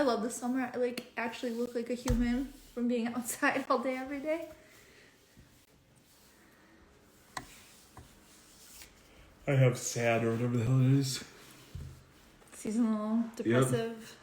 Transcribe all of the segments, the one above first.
love the summer. I like actually look like a human from being outside all day every day. I have SAD or whatever the hell it is. Seasonal depressive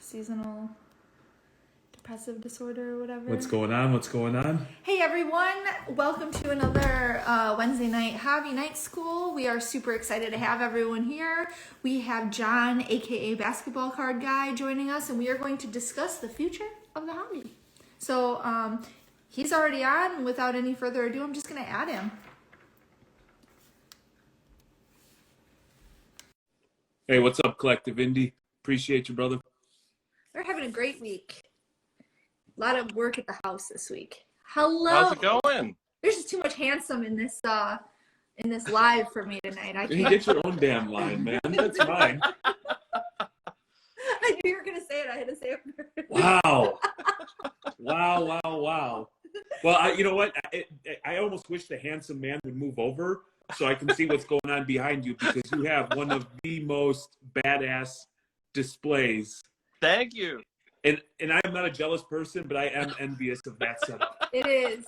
disorder or whatever. What's going on? What's going on? Hey everyone, welcome to another Wednesday night Hobby Night School. We are super excited to have everyone here. We have John, aka Basketball Card Guy, joining us, and we are going to discuss the future of the hobby. So he's already on. Without any further ado, I'm just going to add him. Hey, what's up, Collective Indie? Appreciate you, brother. They're having a great week. A lot of work at the house this week. Hello. How's it going? There's just too much handsome in this live for me tonight. I You can't. get your own damn line, man. That's mine. I knew you were gonna say it. I had to say it first. Wow. Wow. Well, you know what? I almost wish the handsome man would move over so I can see what's going on behind you, because you have one of the most badass displays. Thank you. And I'm not a jealous person, but I am envious of that setup. It is.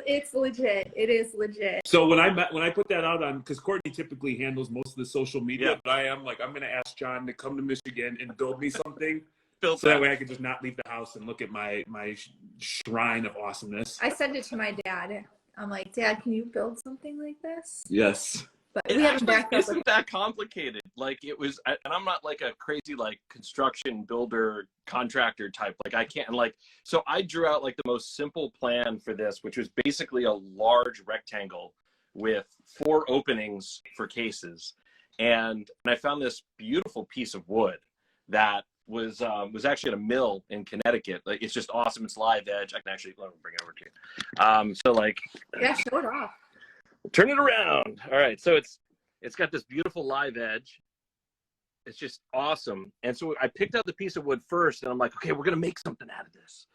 It's legit. It is legit. So when I put that out on, because Courtney typically handles most of the social media, Yeah. but I'm going to ask John to come to Michigan and build me something, Built so that way I can just not leave the house and look at my shrine of awesomeness. I sent it to my dad. I'm like, Dad, can you build something like this? Yes. But It we haven't actually backed up. isn't that complicated. Like it was, and I'm not like a crazy like construction builder contractor type. Like I can't so I drew out like the most simple plan for this, which was basically a large rectangle with 4 openings for cases, and I found this beautiful piece of wood that was actually at a mill in Connecticut. Like it's just awesome. It's live edge. I can actually let me bring it over to you. So like, Yeah, show it off. turn it around. All right, so it's got this beautiful live edge. It's just awesome. And so I picked out the piece of wood first, and I'm like, okay, we're gonna make something out of this,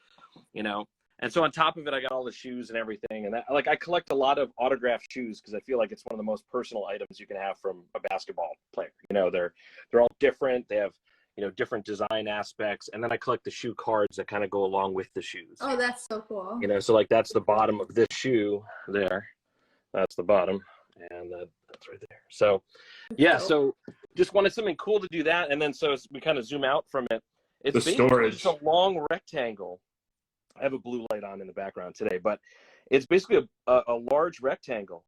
you know. And so on top of it, I got all the shoes and everything. And that, like, I collect a lot of autographed shoes because I feel like it's one of the most personal items you can have from a basketball player. You know, they're all different. They have, you know, different design aspects. And then I collect the shoe cards that kind of go along with the shoes. Oh, that's so cool. You know, so like that's the bottom of this shoe there. That's the bottom, and that's right there. So, yeah, so just wanted something cool to do that. And then so as we kind of zoom out from it, it's The basically storage. just a long rectangle. I have a blue light on in the background today, but it's basically a large rectangle.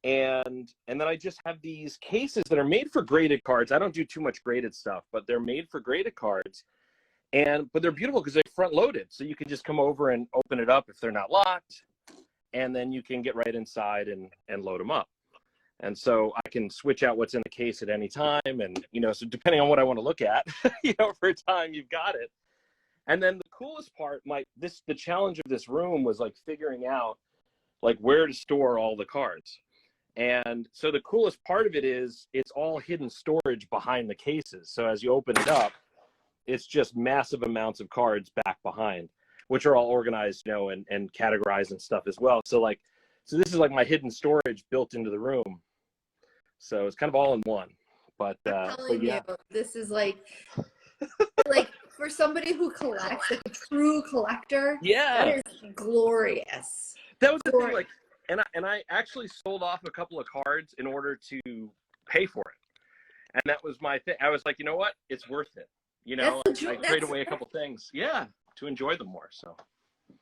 And then I just have these cases that are made for graded cards. I don't do too much graded stuff, but they're made for graded cards. But they're beautiful because they're front loaded. So you can just come over and open it up if they're not locked. And then you can get right inside and load them up. And so I can switch out what's in the case at any time. And, you know, so depending on what I want to look at, you know, for a time, you've got it. And then the coolest part, the challenge of this room was like figuring out like where to store all the cards. And so the coolest part of it is it's all hidden storage behind the cases. So as you open it up, it's just massive amounts of cards back behind, which are all organized, you know, and categorized and stuff as well. So this is like my hidden storage built into the room. So it's kind of all in one. But I'm telling yeah. you, this is like for somebody who collects, like a true collector. Yeah. That is glorious. That was the thing, like, and I actually sold off a couple of cards in order to pay for it. And that was my thing. I was like, you know what? It's worth it. You know, I trade away a couple things. Yeah. To enjoy them more. So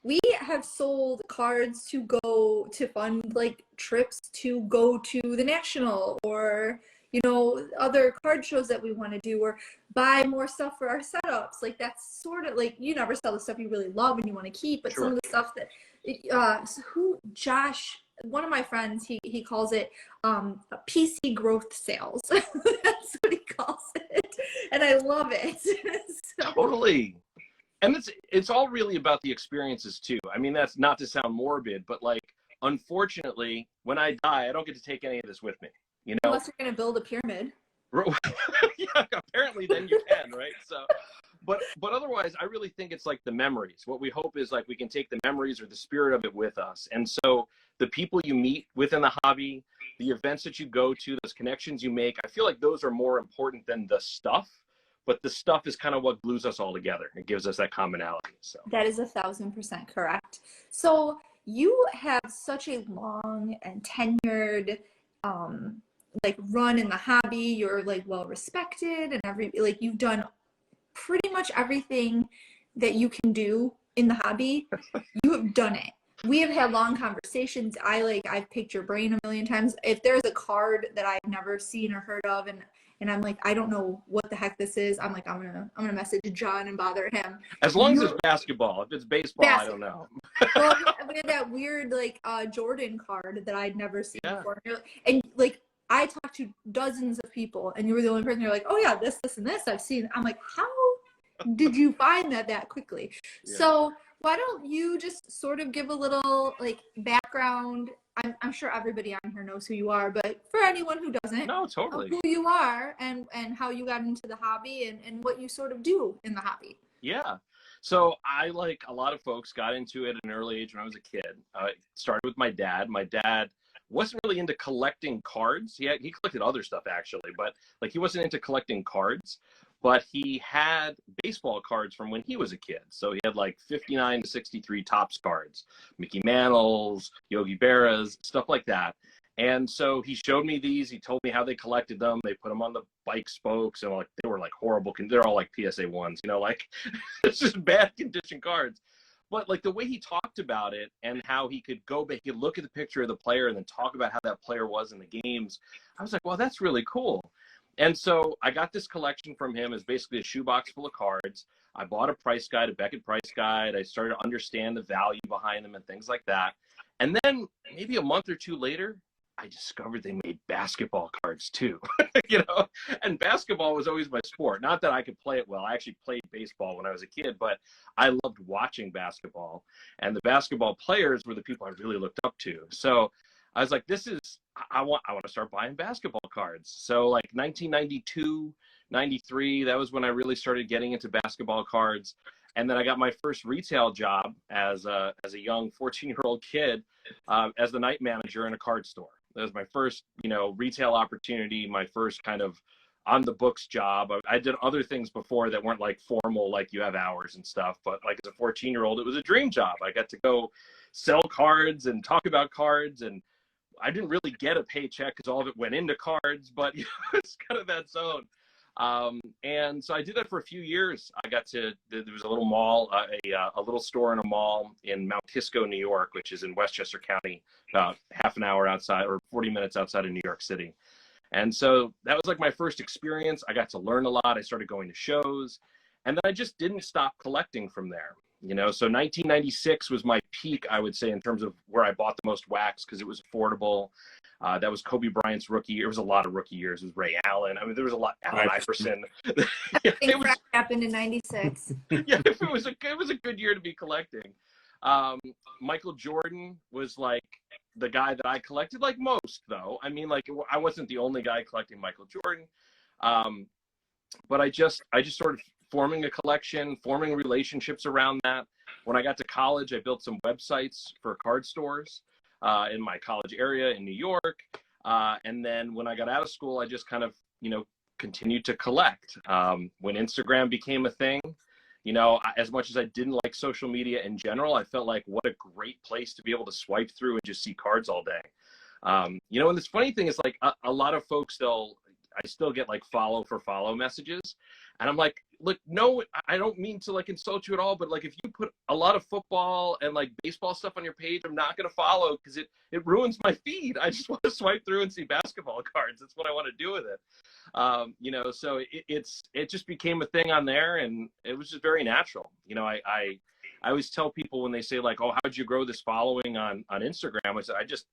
we have sold cards to go to fund like trips to go to the National, or you know, other card shows that we want to do, or buy more stuff for our setups. Like that's sort of like, you never sell the stuff you really love and you want to keep, but Sure. some of the stuff that Josh, one of my friends, he calls it PC growth sales. That's what he calls it, and I love it. So. Totally. And it's all really about the experiences too. I mean, that's not to sound morbid, but like, unfortunately, when I die, I don't get to take any of this with me. You know, Unless you're going to build a pyramid. Yeah, apparently then you can, right? So, but otherwise, I really think it's like the memories. What we hope is like we can take the memories or the spirit of it with us. And so the people you meet within the hobby, the events that you go to, those connections you make, I feel like those are more important than the stuff. but the stuff is kind of what glues us all together. It gives us that commonality. So That is 1,000% correct. So you have such a long and tenured like run in the hobby. You're like well respected and like you've done pretty much everything that you can do in the hobby. You have done it. We have had long conversations. I've picked your brain a million times. If there's a card that I've never seen or heard of and I'm like, I don't know what the heck this is, I'm like, I'm gonna message John and bother him. As long as it's basketball. If it's baseball, I don't know. Well, we had that weird like Jordan card that I'd never seen before. And like I talked to dozens of people and you were the only person. You're like, oh yeah, this and this I've seen. I'm like, how did you find that quickly? Yeah. So why don't you just sort of give a little like background? I'm sure everybody on here knows who you are, but for anyone who doesn't, no, totally, who you are and how you got into the hobby and what you sort of do in the hobby. Yeah. So I, like a lot of folks, got into it at an early age when I was a kid. It started with my dad. My dad wasn't really into collecting cards. He collected other stuff actually, but like he wasn't into collecting cards. But he had baseball cards from when he was a kid. So he had like 59 to 63 Topps cards, Mickey Mantles, Yogi Berras, stuff like that. And so he showed me these. He told me how they collected them. They put them on the bike spokes, and like they were like horrible. They're all like PSA 1s, you know, like it's just bad condition cards. But like the way he talked about it and how he could go back, he could look at the picture of the player and then talk about how that player was in the games. I was like, well, that's really cool. And so I got this collection from him as basically a shoebox full of cards. I bought a price guide, a Beckett price guide. I started to understand the value behind them and things like that. And then maybe a month or two later, I discovered they made basketball cards too, you know, and basketball was always my sport. Not that I could play it well. I actually played baseball when I was a kid, but I loved watching basketball, and the basketball players were the people I really looked up to. So I was like, I want to start buying basketball cards. So like 1992, 93, that was when I really started getting into basketball cards. And then I got my first retail job as a young 14-year-old kid as the night manager in a card store. That was my first, you know, retail opportunity, my first kind of on the books job. I did other things before that weren't like formal, like you have hours and stuff. But like as a 14-year-old, it was a dream job. I got to go sell cards and talk about cards, and I didn't really get a paycheck because all of it went into cards, but you know, it's kind of that zone. And so I did that for a few years. There was a little mall, a little store in a mall in Mount Kisco, New York, which is in Westchester County, about half an hour outside or 40 minutes outside of New York City. And so that was like my first experience. I got to learn a lot. I started going to shows, and then I just didn't stop collecting from there. You know, so 1996 was my peak, I would say, in terms of where I bought the most wax because it was affordable. That was Kobe Bryant's rookie year. It was a lot of rookie years. It was Ray Allen. I mean, there was a lot. Allen Iverson. It happened in '96. Yeah, it was a good year to be collecting. Michael Jordan was like the guy that I collected, like most, though. I mean, like I wasn't the only guy collecting Michael Jordan, but I just sort of forming a collection, forming relationships around that. When I got to college, I built some websites for card stores in my college area in New York. And then when I got out of school, I just kind of, you know, continued to collect. When Instagram became a thing, you know, as much as I didn't like social media in general, I felt like what a great place to be able to swipe through and just see cards all day. You know, and this funny thing is like a lot of folks, I still get like follow for follow messages. And I'm like, look, no, I don't mean to like insult you at all, but like if you put a lot of football and like baseball stuff on your page, I'm not going to follow because it ruins my feed. I just want to swipe through and see basketball cards. That's what I want to do with it. You know, so it just became a thing on there, and it was just very natural. You know, I always tell people when they say like, oh, how'd you grow this following on Instagram? I said, I just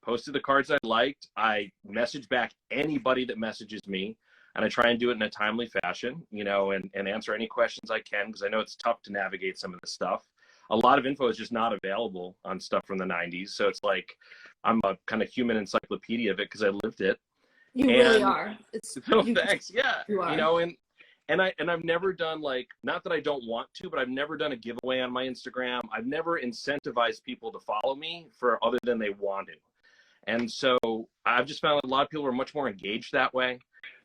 posted the cards I liked. I message back anybody that messages me. And I try and do it in a timely fashion, you know, and answer any questions I can, because I know it's tough to navigate some of this stuff. A lot of info is just not available on stuff from the 90s. So it's like I'm a kind of human encyclopedia of it because I lived it. You really are. Thanks. Yeah. You know, and I've never done like, not that I don't want to, but I've never done a giveaway on my Instagram. I've never incentivized people to follow me for other than they want to. And so I've just found a lot of people are much more engaged that way.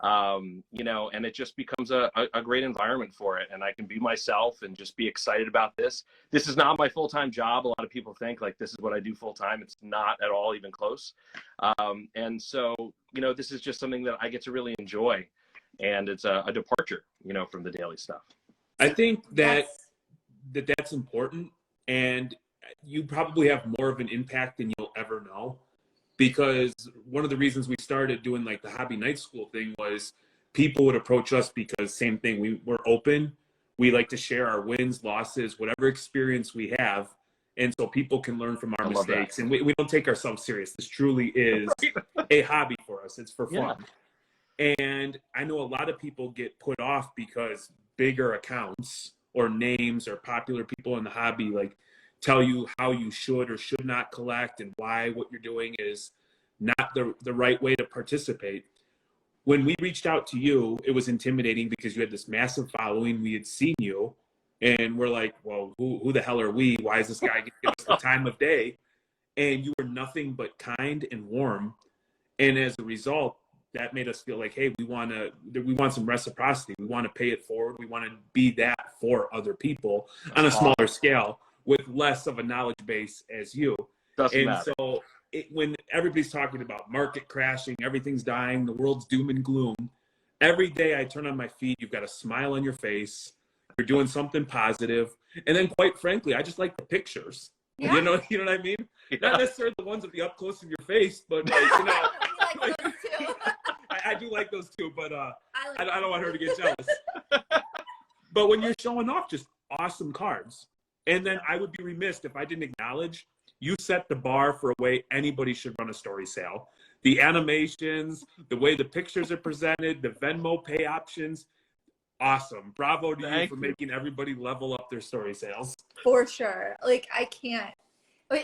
You know, and it just becomes a great environment for it. And I can be myself and just be excited about this. This is not my full-time job. A lot of people think like this is what I do full-time. It's not at all even close. And so, you know, this is just something that I get to really enjoy. And it's a departure, you know, from the daily stuff. I think that's important, and you probably have more of an impact than you'll ever know, because one of the reasons we started doing like the hobby night school thing was people would approach us because same thing, we're open. We like to share our wins, losses, whatever experience we have. And so people can learn from our mistakes, and we don't take ourselves serious. This truly is a hobby for us. It's for fun. Yeah. And I know a lot of people get put off because bigger accounts or names or popular people in the hobby like tell you how you should or should not collect and why what you're doing is not the right way to participate. When we reached out to you, it was intimidating because you had this massive following. We had seen you and we're like, well, who the hell are we? Why is this guy giving us the time of day? And you were nothing but kind and warm. And as a result, that made us feel like, hey, we want some reciprocity. We want to pay it forward. We want to be that for other people on a smaller scale with less of a knowledge base as you. Doesn't matter. So when everybody's talking about market crashing, everything's dying, the world's doom and gloom, every day I turn on my feed, you've got a smile on your face. You're doing something positive. And then quite frankly, I just like the pictures. Yeah. You know what I mean? Yeah. Not necessarily the ones at the up close of your face, but like, you know. Like those too. I do like those too, but I don't want her to get jealous. But when you're showing off just awesome cards, and then I would be remiss if I didn't acknowledge you set the bar for a way anybody should run a story sale. The animations, the way the pictures are presented, the Venmo pay options, awesome. Bravo to you for making everybody level up their story sales. For sure. Like I can't.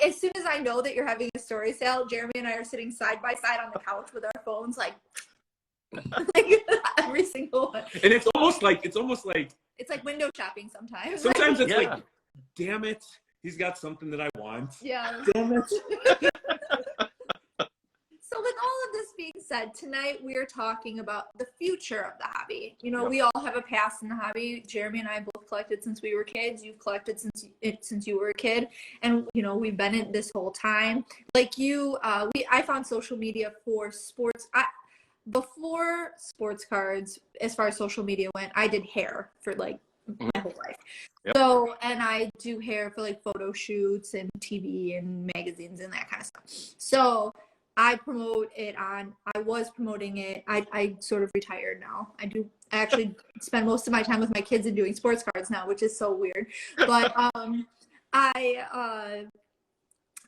As soon as I know that you're having a story sale, Jeremy and I are sitting side by side on the couch with our phones, like every single one. And it's almost like it's like window shopping sometimes. Sometimes it's like, damn it, he's got something that I want. Yeah. Damn it. So with all of this being said, tonight we are talking about the future of the hobby. You know, we all have a past in the hobby. Jeremy and I both collected since we were kids. You've collected since you were a kid. And, you know, we've been in this whole time. Like you, I found social media for sports. Before sports cards, as far as social media went, I did hair for like my whole life. Yep. So, and I do hair for like photo shoots and TV and magazines and that kind of stuff. So I was promoting it. I sort of retired now. I actually spend most of my time with my kids and doing sports cards now, which is so weird. But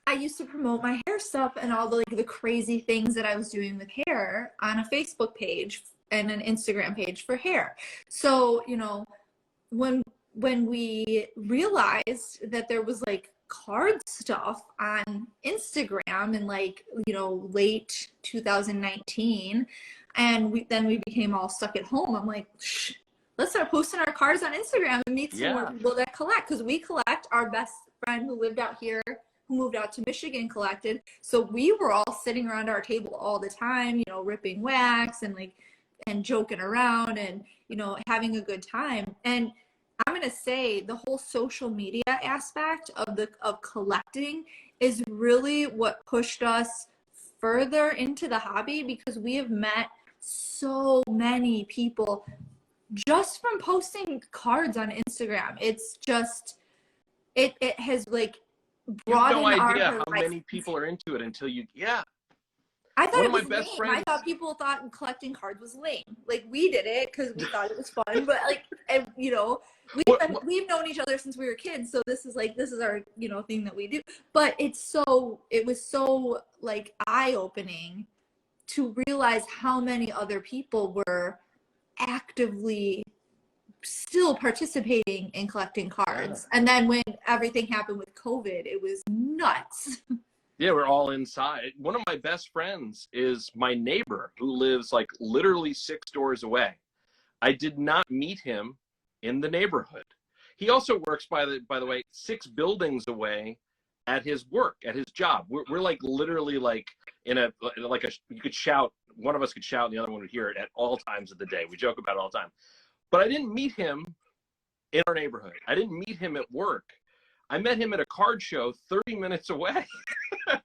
I used to promote my hair stuff and all the crazy things that I was doing with hair on a Facebook page and an Instagram page for hair. So, you know, when we realized that there was like card stuff on Instagram in like, you know, late 2019, and we became all stuck at home. I'm like, let's start posting our cards on Instagram and meet some more people that collect, because we collect. Our best friend who lived out here, who moved out to Michigan, collected. So we were all sitting around our table all the time, you know, ripping wax and joking around and, you know, having a good time. And I'm going to say the whole social media aspect of collecting is really what pushed us further into the hobby, because we have met so many people just from posting cards on Instagram. It's just, it has like broadened our horizons. You have no idea how many people are into it until you, I thought it was lame. I thought people thought collecting cards was lame. Like, we did it because we thought it was fun, but like, and, you know, we've known each other since we were kids, so this is our, you know, thing that we do. But it was so like eye-opening to realize how many other people were actively still participating in collecting cards. And then when everything happened with COVID, it was nuts. Yeah, we're all inside. One of my best friends is my neighbor who lives like literally 6 doors away. I did not meet him in the neighborhood. He also works, by the way, 6 buildings away at his work, at his job. We're like literally like in a you could shout, one of us could shout and the other one would hear it at all times of the day. We joke about it all the time. But I didn't meet him in our neighborhood. I didn't meet him at work. I met him at a card show 30 minutes away. And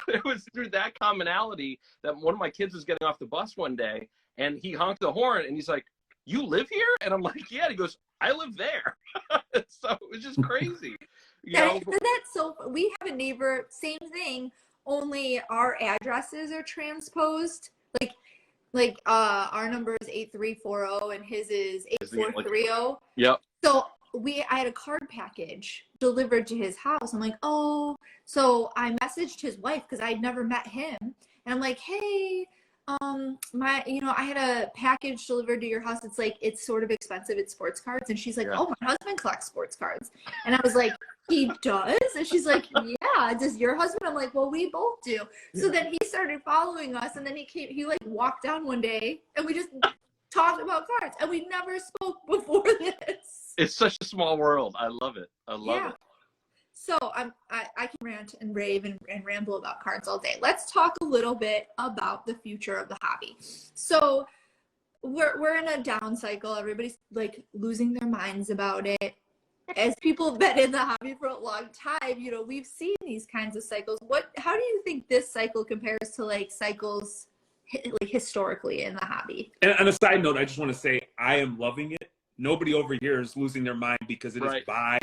it was through that commonality that one of my kids was getting off the bus one day and he honked the horn and he's like, "You live here?" And I'm like, "Yeah." And he goes, "I live there." So it was just crazy. That's so. We have a neighbor, same thing, only our addresses are transposed. Like our number is 8340 and his is 8430. Yep. So I had a card package delivered to his house. I'm like, oh, so I messaged his wife because I'd never met him. And I'm like, hey, I had a package delivered to your house. It's like, it's sort of expensive. It's sports cards. And she's like, oh, my husband collects sports cards. And I was like, he does? And she's like, yeah, does your husband? I'm like, well, we both do. So then he started following us and then he like walked down one day and we just talked about cards and we never spoke before this. It's such a small world. I love it. I love it. So I can rant and rave and ramble about cards all day. Let's talk a little bit about the future of the hobby. So we're in a down cycle. Everybody's like losing their minds about it. As people have been in the hobby for a long time, we've seen these kinds of cycles. How do you think this cycle compares to like cycles like historically in the hobby? And on a side note, I just want to say I am loving it. Nobody over here is losing their mind because it is buy.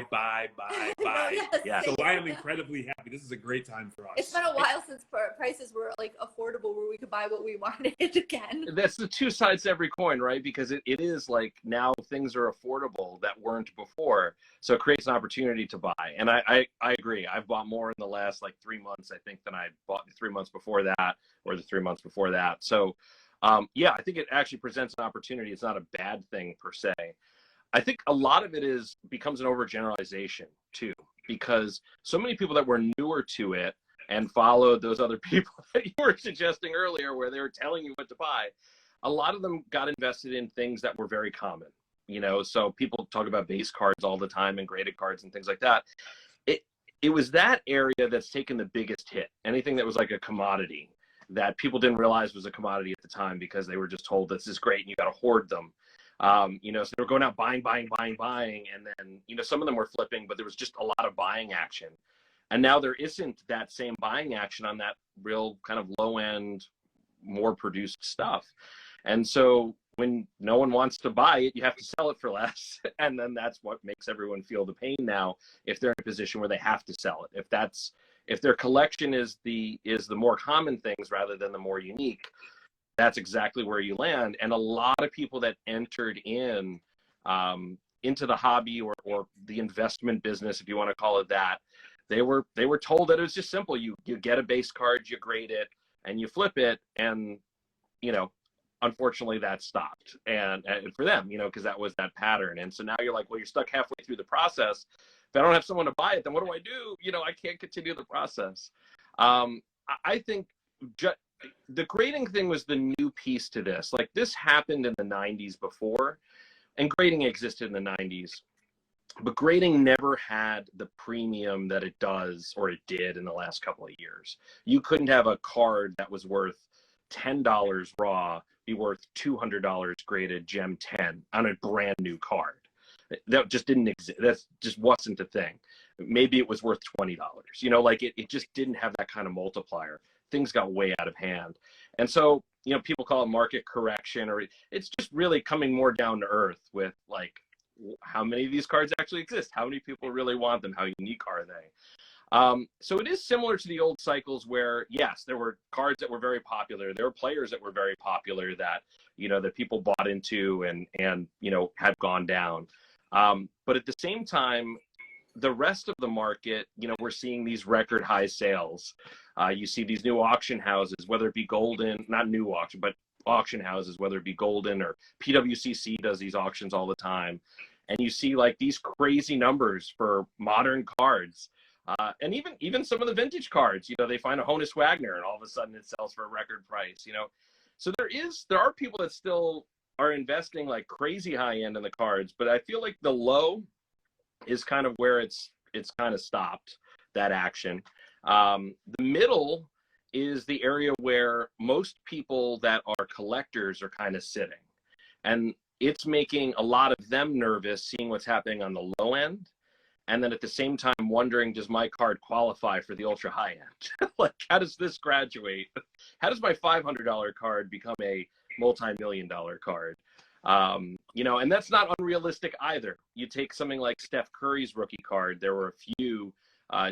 Yes. So I am incredibly happy. This is a great time for us. It's been a while since prices were like affordable where we could buy what we wanted again. That's the two sides to every coin, right? Because it is like now things are affordable that weren't before. So it creates an opportunity to buy. And I agree. I've bought more in the last like 3 months, I think, than I bought the 3 months before that or the 3 months before that. So I think it actually presents an opportunity. It's not a bad thing per se. I think a lot of it becomes an overgeneralization too, because so many people that were newer to it and followed those other people that you were suggesting earlier where they were telling you what to buy, a lot of them got invested in things that were very common, so people talk about base cards all the time and graded cards and things like that. It was that area that's taken the biggest hit. Anything that was like a commodity that people didn't realize was a commodity at the time because they were just told this is great and you got to hoard them. So they were going out buying, and then, some of them were flipping, but there was just a lot of buying action. And now there isn't that same buying action on that real kind of low end, more produced stuff. And so when no one wants to buy it, you have to sell it for less. And then that's what makes everyone feel the pain now if they're in a position where they have to sell it. If their collection is the more common things rather than the more unique, that's exactly where you land. And a lot of people that entered into the hobby or the investment business, if you want to call it that, they were told that it was just simple. You get a base card, you grade it, and you flip it. And, unfortunately that stopped. And for them, because that was that pattern. And so now you're like, well, you're stuck halfway through the process. If I don't have someone to buy it, then what do I do? I can't continue the process. I think the grading thing was the new piece to this. Like this happened in the 90s before, and grading existed in the 90s, but grading never had the premium that it does or it did in the last couple of years. You couldn't have a card that was worth $10 raw be worth $200 graded Gem 10 on a brand new card. That just didn't exist. That just wasn't a thing. Maybe it was worth $20. It just didn't have that kind of multiplier. Things got way out of hand. And so, people call it market correction, or it's just really coming more down to earth with like, how many of these cards actually exist? How many people really want them? How unique are they? So it is similar to the old cycles where, yes, there were cards that were very popular. There were players that were very popular that, that people bought into and had gone down. But at the same time, the rest of the market, we're seeing these record high sales. You see these new auction houses, whether it be Golden, not new auction, but auction houses, whether it be Golden or PWCC does these auctions all the time. And you see like these crazy numbers for modern cards. And even some of the vintage cards, they find a Honus Wagner and all of a sudden it sells for a record price, So there are people that still are investing like crazy high end in the cards, but I feel like the low is kind of where it's kind of stopped. that action. The middle is the area where most people that are collectors are kind of sitting. And it's making a lot of them nervous seeing what's happening on the low end. And then at the same time wondering, does my card qualify for the ultra high end? Like, how does this graduate? How does my $500 card become a multi-million-dollar card? You know, and that's not unrealistic either. You take something like Steph Curry's rookie card. There were a few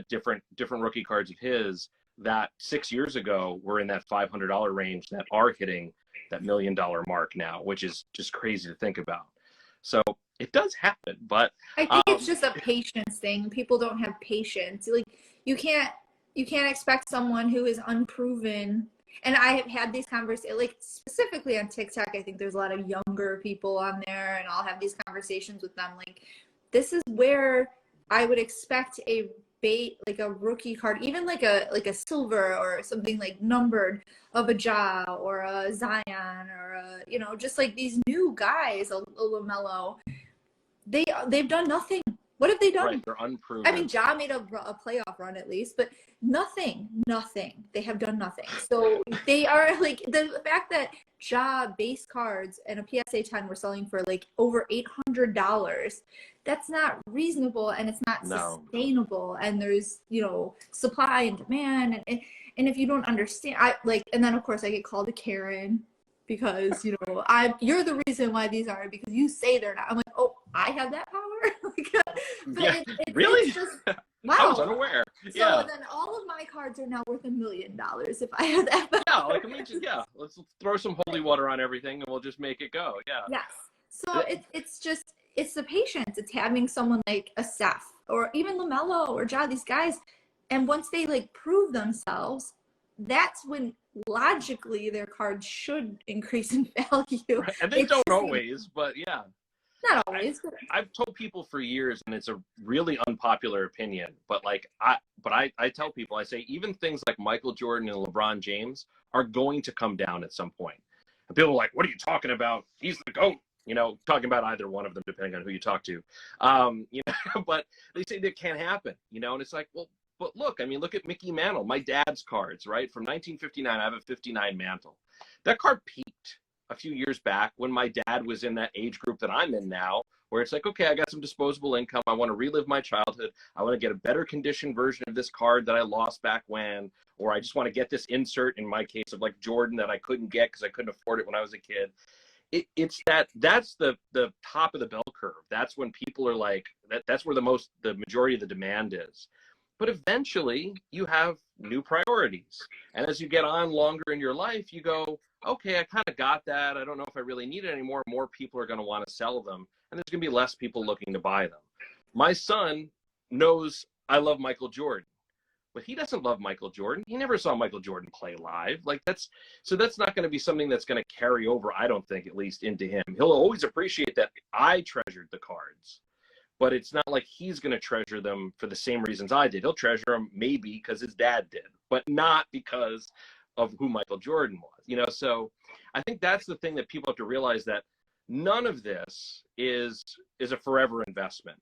different rookie cards of his that 6 years ago were in that $500 range that are hitting that $1 million mark now, which is just crazy to think about. So it does happen, but I think it's just a patience thing. People don't have patience. Like, you can't expect someone who is unproven. And I have had these conversations, like, specifically on TikTok. I think there's a lot of younger people on there, and I'll have these conversations with them. Like, this is where I would expect a rookie card, even like a silver or something like numbered of a Ja or a Zion or a, you know, just like these new guys, a LaMelo. They've done nothing. What have they done? Right, they're unproven. I mean, Ja made a playoff run at least, but nothing. They have done nothing. So they are like, the fact that Ja base cards and a PSA 10 were selling for like over $800. That's not reasonable, and it's not sustainable. And there's, you know, supply and demand, and if you don't understand, and then of course I get called a Karen because, you know, you're the reason why these are, because you say they're not. I'm like, oh, I have that power. But yeah, really? It's just, wow. I was unaware. So then all of my cards are now worth $1 million if I have that power. Yeah, like, I mean, let's throw some holy water on everything and we'll just make it go. Yeah. Yes. So it's the patience. It's having someone like a Steph or even LaMelo or Ja, these guys, and once they like prove themselves, that's when logically their cards should increase in value. Right. And they don't always, but yeah. Not always. I've told people for years, and it's a really unpopular opinion, but I tell people, I say even things like Michael Jordan and LeBron James are going to come down at some point. And people are like, what are you talking about? He's the GOAT. You know, talking about either one of them, depending on who you talk to. You know, but they say that can't happen, you know, and it's like, well, but look, I mean, look at Mickey Mantle, my dad's cards, right? From 1959, I have a 59 Mantle. That card peaked a few years back when my dad was in that age group that I'm in now, where it's like, okay, I got some disposable income. I want to relive my childhood. I want to get a better conditioned version of this card that I lost back when, or I just want to get this insert, in my case, of like Jordan that I couldn't get because I couldn't afford it when I was a kid. That's the top of the bell curve. That's when people are like, that's where the majority of the demand is. But eventually you have new priorities. And as you get on longer in your life, you go, okay, I kind of got that. I don't know if I really need it anymore. More people are going to want to sell them. And there's going to be less people looking to buy them. My son knows I love Michael Jordan, but he doesn't love Michael Jordan. He never saw Michael Jordan play live. Like that's not going to be something that's going to carry over, I don't think, at least into him. He'll always appreciate that I treasured the cards. But it's not like he's going to treasure them for the same reasons I did. He'll treasure them maybe because his dad did, but not because of who Michael Jordan was. You know, so I think that's the thing that people have to realize, that none of this is a forever investment.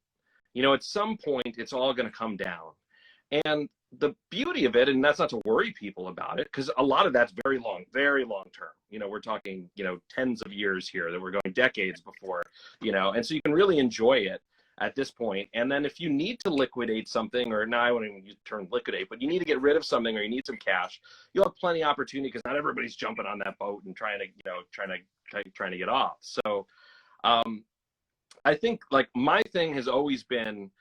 You know, at some point, it's all going to come down. And the beauty of it, and that's not to worry people about it, because a lot of that's very long term. You know, we're talking, you know, tens of years here, that we're going decades before, you know, and so you can really enjoy it at this point. And then if you need to liquidate something, or I won't even use the term liquidate, but you need to get rid of something, or you need some cash, you'll have plenty of opportunity, because not everybody's jumping on that boat and trying to get off. So I think, like, my thing has always been,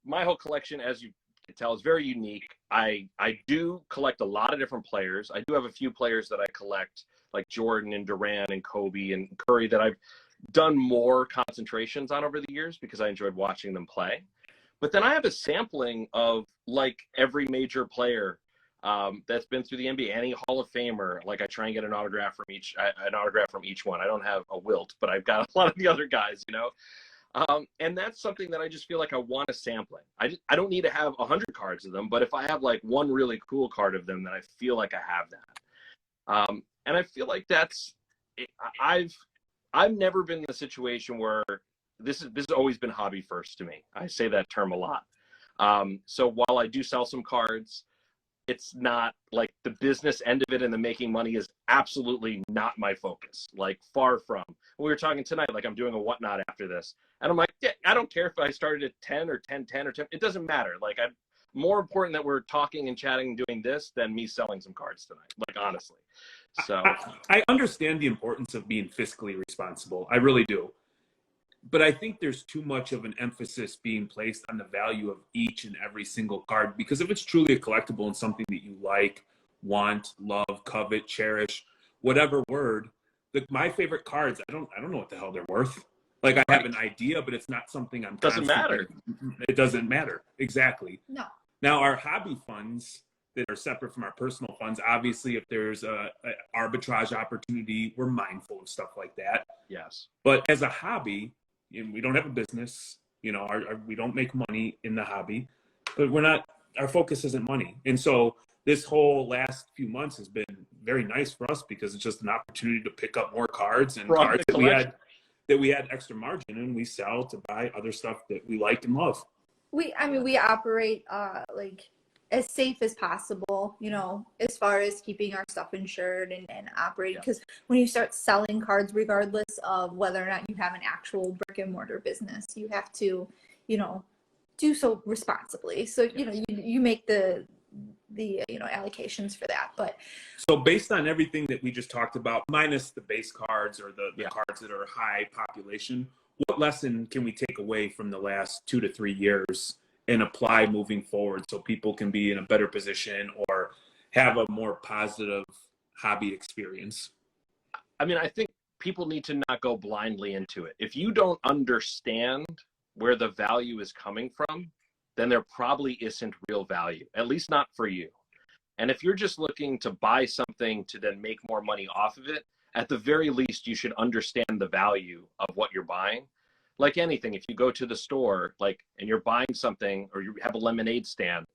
my whole collection, as you can tell, is very unique. I do collect a lot of different players. I do have a few players that I collect, like Jordan and Durant and Kobe and Curry, that I've done more concentrations on over the years because I enjoyed watching them play. But then I have a sampling of, like, every major player that's been through the NBA, any Hall of Famer. Like, I try and get an autograph from each one. I don't have a Wilt, but I've got a lot of the other guys, you know. And that's something that I just feel like I want a sampling. I don't need to have 100 cards of them, but if I have like one really cool card of them, then I feel like I have that. And I feel like I've never been in a situation where this has always been hobby first to me. I say that term a lot. So while I do sell some cards, it's not like the business end of it, and the making money is absolutely not my focus. Like, far from. We were talking tonight, like, I'm doing a whatnot after this, and I'm like, yeah, I don't care if I started at 10 or 10 or 10. It doesn't matter. Like, I'm more important that we're talking and chatting and doing this than me selling some cards tonight. Like, honestly. So I understand the importance of being fiscally responsible. I really do. But I think there's too much of an emphasis being placed on the value of each and every single card, because if it's truly a collectible and something that you like, want, love, covet, cherish, whatever word, my favorite cards, I don't know what the hell they're worth. Like, I have an idea, but it's not something I'm doesn't matter. It doesn't matter. Exactly. No. Now, our hobby funds that are separate from our personal funds, obviously, if there's a arbitrage opportunity, we're mindful of stuff like that. Yes. But as a hobby, we don't have a business, we don't make money in the hobby, but our focus isn't money. And so this whole last few months has been very nice for us, because it's just an opportunity to pick up more cards and cards that we had extra margin, and we sell to buy other stuff that we like and love. We operate like as safe as possible, as far as keeping our stuff insured and operating. Because when you start selling cards, regardless of whether or not you have an actual brick and mortar business, you have to, do so responsibly. So, you make the allocations for that. But so based on everything that we just talked about, minus the base cards or the cards that are high population, what lesson can we take away from the last 2 to 3 years and apply moving forward, so people can be in a better position or have a more positive hobby experience? I mean, I think people need to not go blindly into it. If you don't understand where the value is coming from, then there probably isn't real value, at least not for you. And if you're just looking to buy something to then make more money off of it, at the very least, you should understand the value of what you're buying. Like anything, if you go to the store, and you're buying something, or you have a lemonade stand,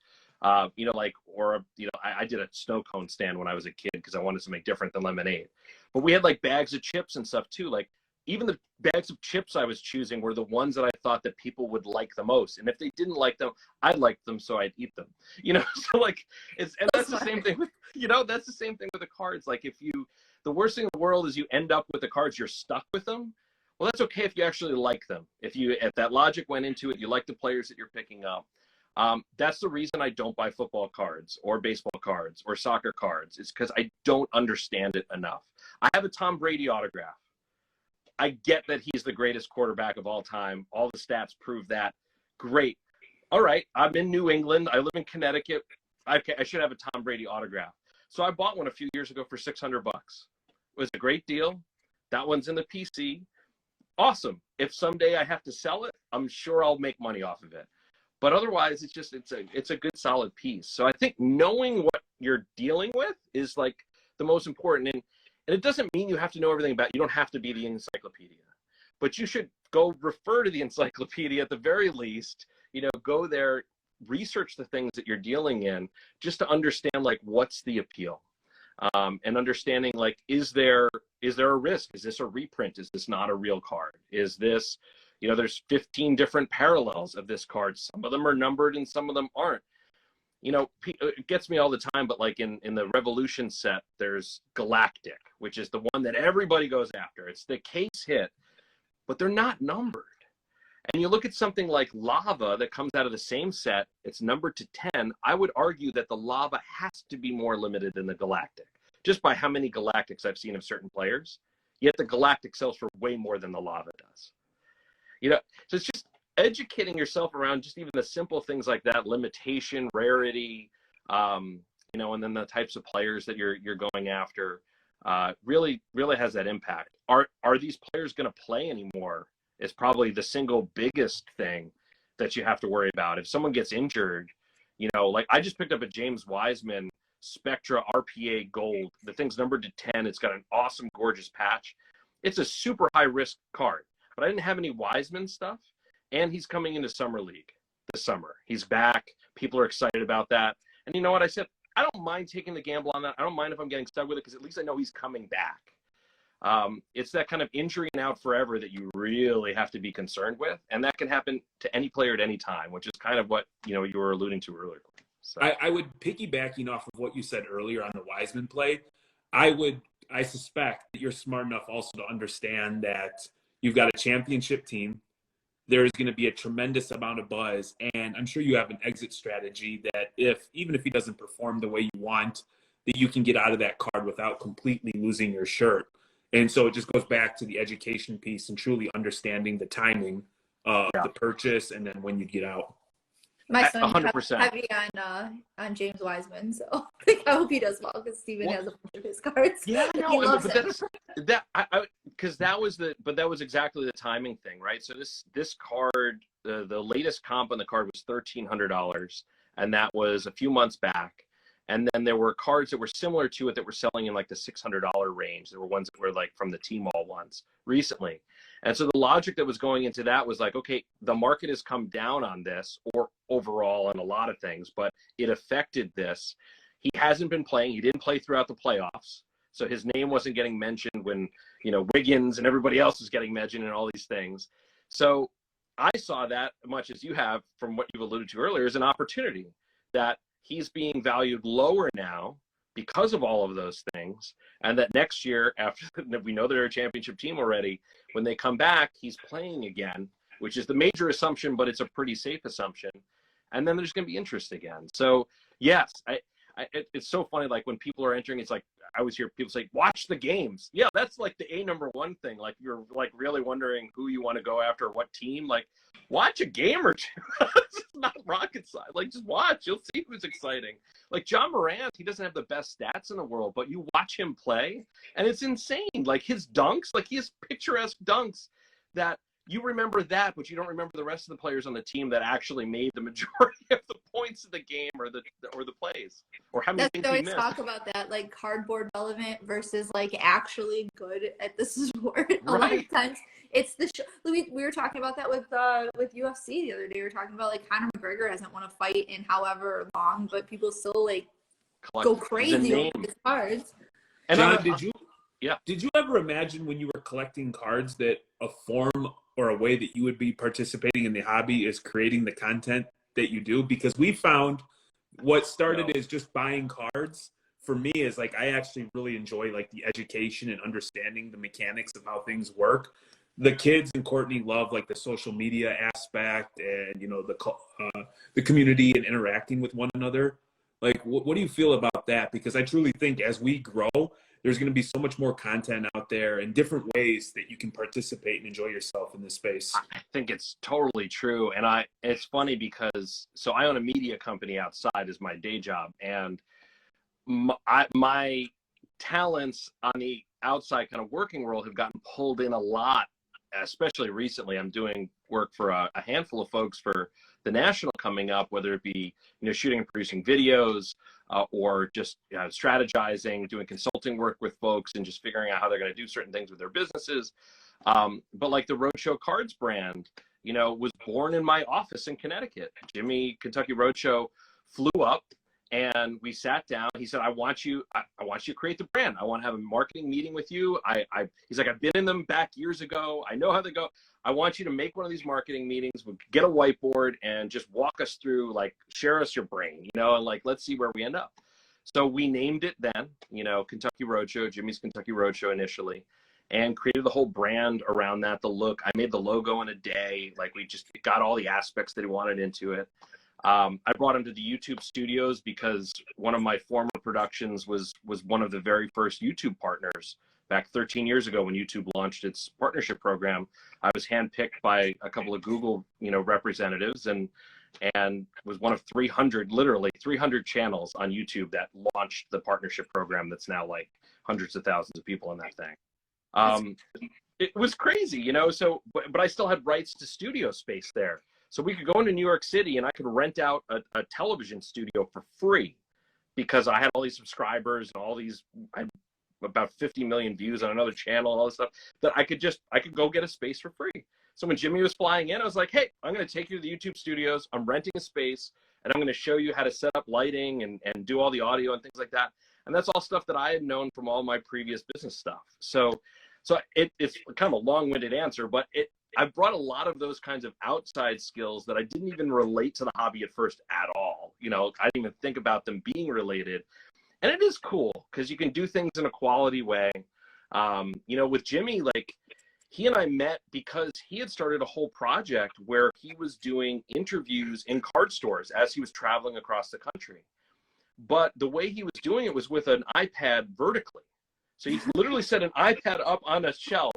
I did a snow cone stand when I was a kid because I wanted something different than lemonade. But we had bags of chips and stuff too. Like, even the bags of chips I was choosing were the ones that I thought that people would like the most. And if they didn't like them, I liked them, so I'd eat them. So that's the same thing with, that's the same thing with the cards. Like, the worst thing in the world is you end up with the cards, you're stuck with them. Well, that's okay if you actually like them. If that logic went into it, you like the players that you're picking up. That's the reason I don't buy football cards or baseball cards or soccer cards. It's because I don't understand it enough. I have a Tom Brady autograph. I get that he's the greatest quarterback of all time. All the stats prove that. Great. All right. I'm in New England. I live in Connecticut. I should have a Tom Brady autograph. So I bought one a few years ago for $600. It was a great deal. That one's in the PC. Awesome. If someday I have to sell it, I'm sure I'll make money off of it. But otherwise, it's a good solid piece. So I think knowing what you're dealing with is the most important. And it doesn't mean you have to know everything about it. You don't have to be the encyclopedia, but you should go refer to the encyclopedia at the very least. Go there, research the things that you're dealing in, just to understand what's the appeal. And understanding is there a risk? Is this a reprint? Is this not a real card? Is this, there's 15 different parallels of this card. Some of them are numbered and some of them aren't. It gets me all the time, but in the Revolution set, there's Galactic, which is the one that everybody goes after. It's the case hit, but they're not numbered. And you look at something like Lava that comes out of the same set, it's numbered to 10. I would argue that the Lava has to be more limited than the Galactic, just by how many Galactics I've seen of certain players. Yet the Galactic sells for way more than the Lava does. So it's just educating yourself around just even the simple things like that, limitation, rarity, and then the types of players that you're going after, really has that impact. Are these players going to play anymore? Is probably the single biggest thing that you have to worry about. If someone gets injured, I just picked up a James Wiseman Spectra RPA Gold. The thing's numbered to 10. It's got an awesome, gorgeous patch. It's a super high risk card, but I didn't have any Wiseman stuff. And he's coming into Summer League this summer. He's back. People are excited about that. And you know what? I said, I don't mind taking the gamble on that. I don't mind if I'm getting stuck with it, because at least I know he's coming back. It's that kind of injury and out forever that you really have to be concerned with, and that can happen to any player at any time, which is kind of what you were alluding to earlier. So. I would, piggybacking off of what you said earlier on the Wiseman play, I suspect that you're smart enough also to understand that you've got a championship team. There is going to be a tremendous amount of buzz, and I'm sure you have an exit strategy that even if he doesn't perform the way you want, that you can get out of that card without completely losing your shirt. And so it just goes back to the education piece and truly understanding the timing of the purchase and then when you get out. My son 100%. heavy on James Wiseman, so I hope he does well because Steven has a bunch of his cards. Yeah, he no, loves but that was exactly the timing thing, right? So this card, the latest comp on the card was $1,300, and that was a few months back. And then there were cards that were similar to it that were selling in like the $600 range. There were ones that were like from the Tmall ones recently. And so the logic that was going into that was like, okay, the market has come down on this or overall on a lot of things, but it affected this. He hasn't been playing. He didn't play throughout the playoffs. So his name wasn't getting mentioned when, Wiggins and everybody else was getting mentioned and all these things. So I saw that, much as you have from what you've alluded to earlier, as an opportunity that he's being valued lower now because of all of those things. And that next year, after we know they're a championship team already, when they come back, he's playing again, which is the major assumption, but it's a pretty safe assumption. And then there's going to be interest again. So yes, it's so funny. Like when people are entering, it's like, I always hear people say, watch the games. Yeah, that's like the number one thing. Like you're like really wondering who you want to go after, what team. Like watch a game or two. It's not rocket science. Like just watch. You'll see who's exciting. Like John Morant, he doesn't have the best stats in the world, but you watch him play and it's insane. Like his dunks, like he has picturesque dunks that you remember that, but you don't remember the rest of the players on the team that actually made the majority of the points of the game or the plays or how many things he missed. Talk about that, like cardboard relevant versus like actually good at the sport. A lot of times it's the show. We were talking about that with UFC the other day. We were talking about like Conor McGregor hasn't won a fight in however long, but people still like go crazy over his cards. And John, did you ever imagine when you were collecting cards that a form or a way that you would be participating in the hobby is creating the content that you do? Because we found what started as just buying cards for me is like I actually really enjoy like the education and understanding the mechanics of how things work. The kids and Courtney love like the social media aspect and the community and interacting with one another. Like what do you feel about that? Because I truly think as we grow, there's going to be so much more content out there and different ways that you can participate and enjoy yourself in this space. I think it's totally true. And it's funny because, so I own a media company outside as my day job. And my talents on the outside kind of working world have gotten pulled in a lot, especially recently. I'm doing work for a handful of folks for the National coming up, whether it be, shooting and producing videos, or just strategizing, doing consulting work with folks and just figuring out how they're going to do certain things with their businesses. But like the Roadshow Cards brand, was born in my office in Connecticut. Jimmy, Kentucky Roadshow, flew up and we sat down. He said, I want you to create the brand. I want to have a marketing meeting with you. He's like, I've been in them back years ago. I know how they go. I want you to make one of these marketing meetings. We'll get a whiteboard and just walk us through, like, share us your brain, and like, let's see where we end up. So we named it then, Kentucky Roadshow, Jimmy's Kentucky Roadshow initially, and created the whole brand around that, the look. I made the logo in a day. Like, we just got all the aspects that he wanted into it. I brought him to the YouTube studios because one of my former productions was one of the very first YouTube partners back 13 years ago when YouTube launched its partnership program. I was handpicked by a couple of Google, representatives and was one of 300 channels on YouTube that launched the partnership program that's now like hundreds of thousands of people in that thing. It was crazy, so, but I still had rights to studio space there. So we could go into New York City and I could rent out a television studio for free because I had all these subscribers and all these, I had about 50 million views on another channel and all this stuff that I could go get a space for free. So when Jimmy was flying in, I was like, hey, I'm going to take you to the YouTube studios. I'm renting a space and I'm going to show you how to set up lighting and do all the audio and things like that. And that's all stuff that I had known from all my previous business stuff. So So it's kind of a long-winded answer, but I brought a lot of those kinds of outside skills that I didn't even relate to the hobby at first at all. You know, I didn't even think about them being related. And it is cool because you can do things in a quality way. You know, with Jimmy, like, he and I met because he had started a whole project where he was doing interviews in card stores as he was traveling across the country. But the way he was doing it was with an iPad vertically. So he literally set an iPad up on a shelf,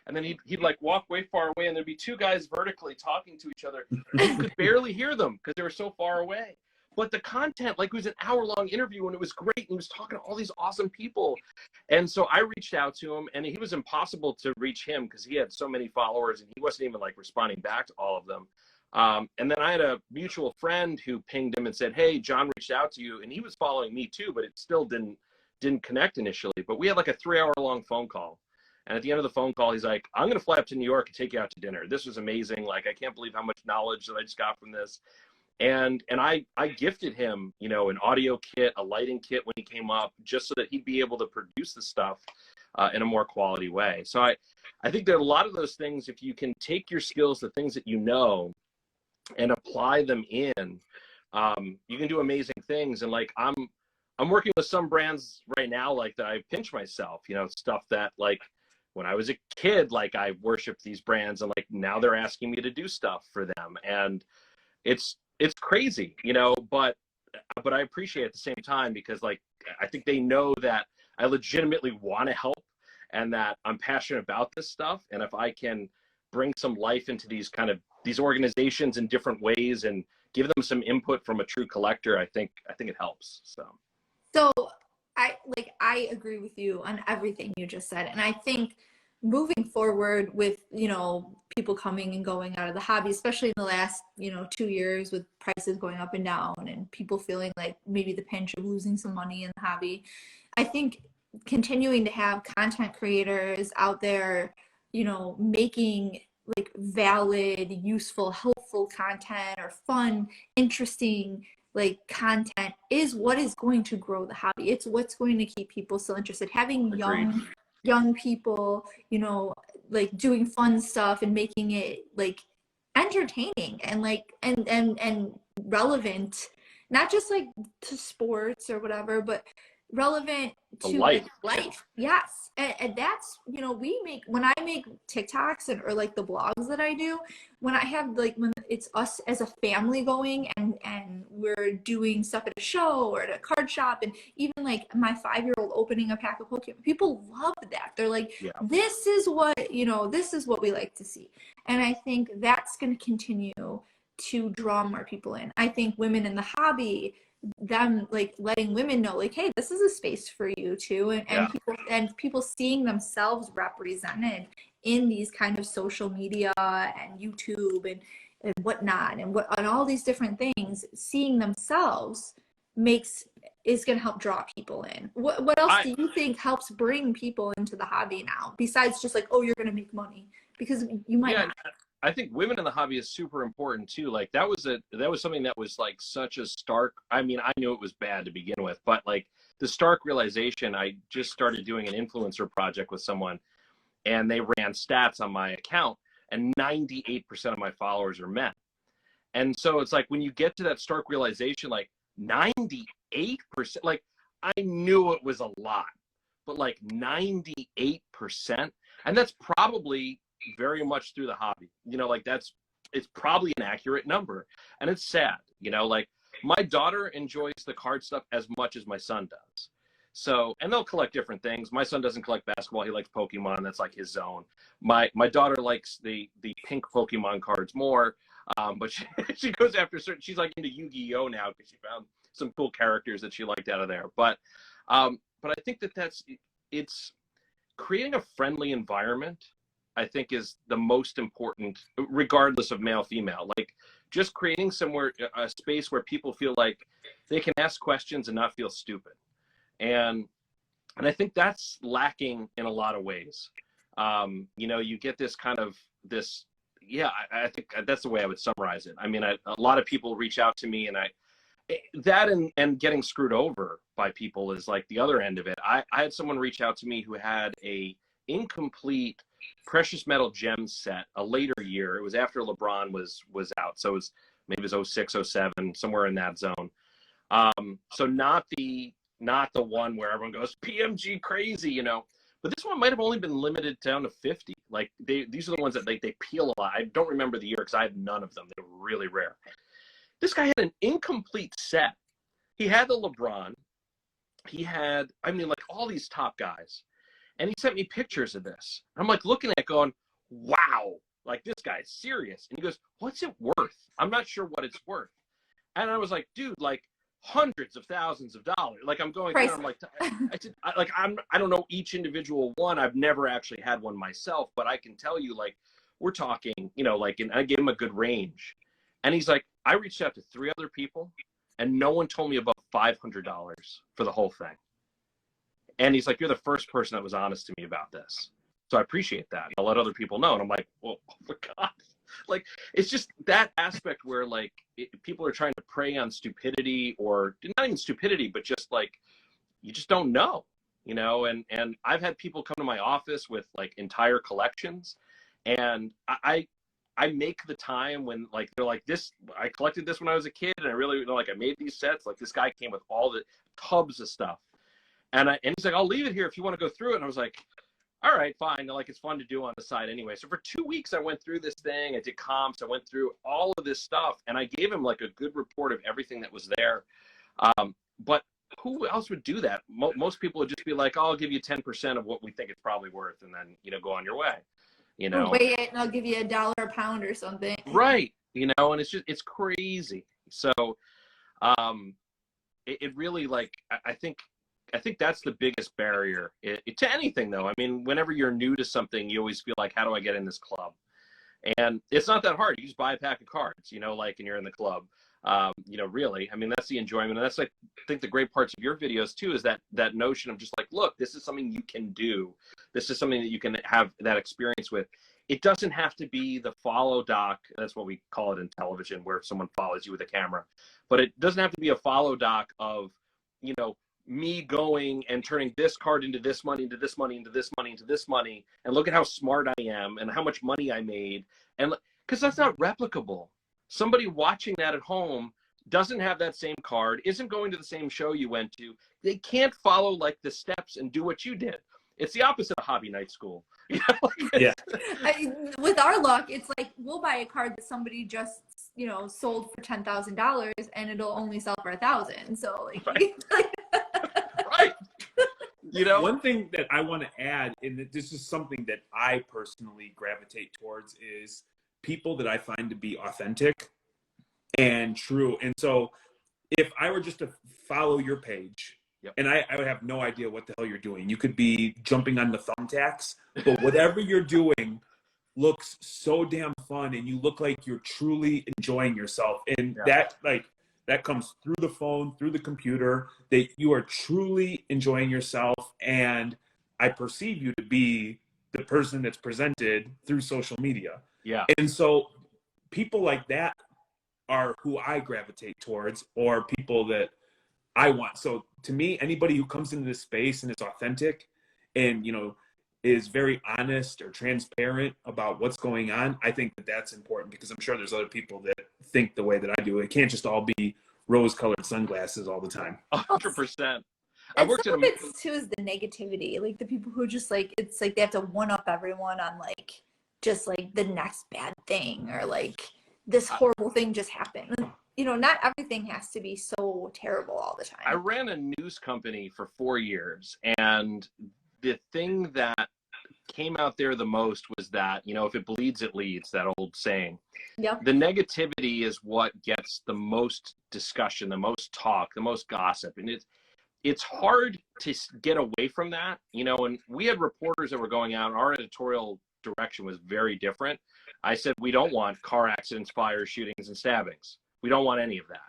and then he'd like walk way far away, and there'd be two guys vertically talking to each other. And you could barely hear them because they were so far away. But the content, like, it was an hour-long interview, and it was great. And he was talking to all these awesome people. And so I reached out to him, and he was impossible to reach him because he had so many followers, and he wasn't even like responding back to all of them. And then I had a mutual friend who pinged him and said, "Hey, John reached out to you," and he was following me too, but it still didn't connect initially. But we had like a 3-hour-long phone call. And at the end of the phone call, he's like, "I'm going to fly up to New York and take you out to dinner. This was amazing. Like, I can't believe how much knowledge that I just got from this." And I gifted him, you know, an audio kit, a lighting kit when he came up, just so that he'd be able to produce the stuff in a more quality way. So I think that a lot of those things, if you can take your skills, the things that you know, and apply them in, you can do amazing things. And like, I'm working with some brands right now, like, that I pinch myself, you know, stuff that, like, when I was a kid, like, I worshiped these brands, and like, now they're asking me to do stuff for them. And it's crazy, you know, but I appreciate it at the same time, because like, I think they know that I legitimately want to help and that I'm passionate about this stuff. And if I can bring some life into these organizations in different ways and give them some input from a true collector, I think it helps. So I agree with you on everything you just said. And I think moving forward with, you know, people coming and going out of the hobby, especially in the last, you know, 2 years with prices going up and down and people feeling like maybe the pinch of losing some money in the hobby, I think continuing to have content creators out there, you know, making like valid, useful, helpful content or fun, interesting like content is what is going to grow the hobby. It's what's going to keep people still interested. Having young people, you know, like doing fun stuff and making it like entertaining and like and relevant, not just like to sports or whatever, but relevant to life. Life. Yes. And that's, you know, when I make TikToks or like the blogs that I do, when I have like, when it's us as a family going and we're doing stuff at a show or at a card shop, and even like my 5-year-old opening a pack of Pokemon, people love that. They're like, yeah, this is what, you know, this is what we like to see. And I think that's going to continue to draw more people in. I think women in the hobby, them like letting women know like, hey, this is a space for you too, and people seeing themselves represented in these kind of social media and YouTube and whatnot and all these different things, seeing themselves is going to help draw people in. What else do you think helps bring people into the hobby now, besides just like, oh, you're going to make money? Because you might not. I think women in the hobby is super important too. Like, that was something that was like such a stark, I mean, I knew it was bad to begin with, but like the stark realization, I just started doing an influencer project with someone, and they ran stats on my account, and 98% of my followers are men. And so it's like, when you get to that stark realization, like 98%, like, I knew it was a lot, but like 98%, and that's probably very much through the hobby, you know, like it's probably an accurate number. And it's sad, you know, like, my daughter enjoys the card stuff as much as my son does. So, and they'll collect different things. My son doesn't collect basketball. He likes Pokemon. That's like his zone. My daughter likes the pink Pokemon cards more. But she goes after she's like into Yu-Gi-Oh now because she found some cool characters that she liked out of there. But I think it's creating a friendly environment, I think, is the most important, regardless of male, female. Like, just creating a space where people feel like they can ask questions and not feel stupid. And I think that's lacking in a lot of ways. You know, you get this kind of I think that's the way I would summarize it. I mean, a lot of people reach out to me, and getting screwed over by people is like the other end of it. I had someone reach out to me who had a incomplete precious metal gem set a later year. It was after LeBron was out, so it was maybe it was 06, 07, somewhere in that zone. So not the one where everyone goes PMG crazy, you know. But this one might have only been limited down to 50. Like these are the ones that they peel a lot. I don't remember the year because I have none of them. They were really rare. This guy had an incomplete set. He had the LeBron. He had, I mean, like all these top guys. And he sent me pictures of this. I'm like looking at it going, wow, like this guy's serious. And he goes, what's it worth? I'm not sure what it's worth. And I was like, dude, like hundreds of thousands of dollars. Like I'm going through, I'm like, I don't know each individual one. I've never actually had one myself, but I can tell you, like, we're talking, you know, like, and I gave him a good range. And he's like, I reached out to 3 other people and no one told me about $500 for the whole thing. And he's like, you're the first person that was honest to me about this. So I appreciate that. I'll let other people know. And I'm like, well, oh my God. Like, it's just that aspect where, like, people are trying to prey on stupidity, or not even stupidity, but just, like, you just don't know, you know? And I've had people come to my office with, like, entire collections. And I make the time when, like, they're like, this, I collected this when I was a kid, and I really, you know, like, I made these sets. Like, this guy came with all the tubs of stuff. And he's like, I'll leave it here if you want to go through it. And I was like, all right, fine. Like, it's fun to do on the side anyway. So for 2 weeks, I went through this thing. I did comps. I went through all of this stuff. And I gave him, like, a good report of everything that was there. But who else would do that? Most people would just be like, oh, I'll give you 10% of what we think it's probably worth. And then, you know, go on your way, you know. Or weigh it and I'll give you $1 a pound or something. Right. You know, and it's just, it's crazy. So it really, like, I think that's the biggest barrier to anything, though. I mean, whenever you're new to something, you always feel like, how do I get in this club? And it's not that hard. You just buy a pack of cards, you know, like, and you're in the club. You know, really, I mean, that's the enjoyment. And that's, like, I think the great parts of your videos, too, is that notion of just like, look, this is something you can do. This is something that you can have that experience with. It doesn't have to be the follow doc. That's what we call it in television, where someone follows you with a camera. But it doesn't have to be a follow doc of, you know, me going and turning this card into this money, into this money, into this money, into this money, and look at how smart I am and how much money I made. And because that's not replicable. Somebody watching that at home doesn't have that same card, isn't going to the same show you went to. They can't follow, like, the steps and do what you did. It's the opposite of hobby night school. Yeah. With our luck, it's like we'll buy a card that somebody just, you know, sold for $10,000 and it'll only sell for $1,000. So, like, right. Right. You know, one thing that I want to add, and this is something that I personally gravitate towards, is people that I find to be authentic and true. And so if I were just to follow your page, yep, and I would have no idea what the hell you're doing. You could be jumping on the thumbtacks, but whatever you're doing looks so damn fun, and you look like you're truly enjoying yourself. And that comes through the phone, through the computer, that you are truly enjoying yourself. And I perceive you to be the person that's presented through social media. Yeah. And so people like that are who I gravitate towards, or people that I want. So to me, anybody who comes into this space and is authentic and, you know, is very honest or transparent about what's going on, I think that that's important, because I'm sure there's other people that think the way that I do. It can't just all be rose-colored sunglasses all the time. 100%. And some of it too is the negativity, like the people who just, like, it's like they have to one up everyone on, like, just like the next bad thing, or like this horrible thing just happened. You know, not everything has to be so terrible all the time. I ran a news company for 4 years, and the thing that came out there the most was that, you know, if it bleeds, it leads, that old saying. Yep. The negativity is what gets the most discussion, the most talk, the most gossip. And it's hard to get away from that, you know. And we had reporters that were going out, and our editorial direction was very different. I said, we don't want car accidents, fires, shootings, and stabbings. We don't want any of that.